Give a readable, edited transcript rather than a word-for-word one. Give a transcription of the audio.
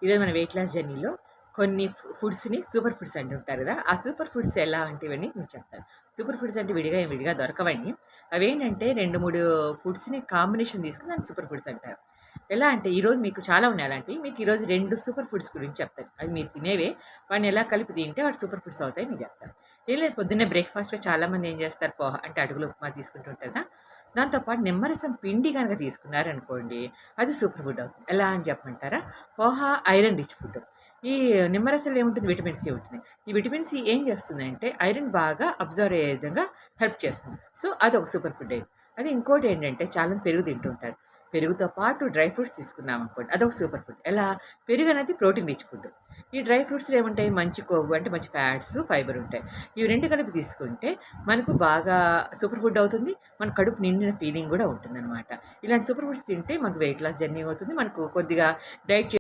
ఈరోజు మన weight loss జర్నీలో కొన్ని ఫుడ్స్‌ని సూపర్ ఫుడ్స్ అంటుంటారు కదా! ఆ సూపర్ ఫుడ్స్ ఎలా అంటివని మీకు చెప్తాను. సూపర్ ఫుడ్స్ అంటే విడిగా దొరకవండి. అవేంటంటే 2, 3 ఫుడ్స్‌ని కాంబినేషన్ తీసుకొని దాన్ని సూపర్ ఫుడ్స్ అంటారు. ఎలా అంటే ఈరోజు మీకు చాలా ఉన్నాయి అలాంటివి. మీకు ఈరోజు 2 సూపర్ ఫుడ్స్ గురించి చెప్తాను. అవి మీరు తినేవే. వాటిని ఎలా కలిపి తింటే వాటి సూపర్ ఫుడ్స్ అవుతాయి మీకు చెప్తాను. ఏం లేదు పొద్దున్నే బ్రేక్‌ఫాస్ట్‌లో చాలామంది ఏం చేస్తారు పోహ అంటే అటుకులు ఉప్మా తీసుకుంటుంటారు కదా! దాంతో పాటు నిమ్మరసం పిండి గనక తీసుకున్నారనుకోండి అది సూపర్ ఫుడ్ అవుతుంది. ఎలా అని చెప్పమంటారా? Poha iron rich food. ఈ నిమ్మరసంలో ఏముంటుంది? విటమిన్ సి ఉంటుంది. ఈ విటమిన్ సి ఏం చేస్తుందంటే ఐరన్ బాగా అబ్జర్వ్ అయ్యే విధంగా హెల్ప్ చేస్తుంది. సో, అదొక సూపర్ ఫుడ్ అయింది. అది ఇంకోటేంటంటే చాలామంది పెరుగు తింటుంటారు. పెరుగుతో పాటు డ్రై ఫ్రూట్స్ తీసుకున్నామనుకోండి అదొక సూపర్ ఫుడ్. ఎలా? పెరుగనేది ప్రోటీన్ రిచ్ ఫుడ్. ఈ డ్రై ఫ్రూట్స్‌లో ఏముంటాయి? మంచి కొవ్వు అంటే మంచి ఫ్యాట్స్, ఫైబర్ ఉంటాయి. ఇవి 2 కలిపి తీసుకుంటే మనకు బాగా సూపర్ ఫుడ్ అవుతుంది. మన కడుపు నిండిన ఫీలింగ్ గూడా ఉంటుందనమాట. ఇలాంటి సూపర్ ఫుడ్స్ తింటే మనకు వెయిట్ లాస్ జర్నీ అవుతుంది. మనకు కొద్దిగా డైట్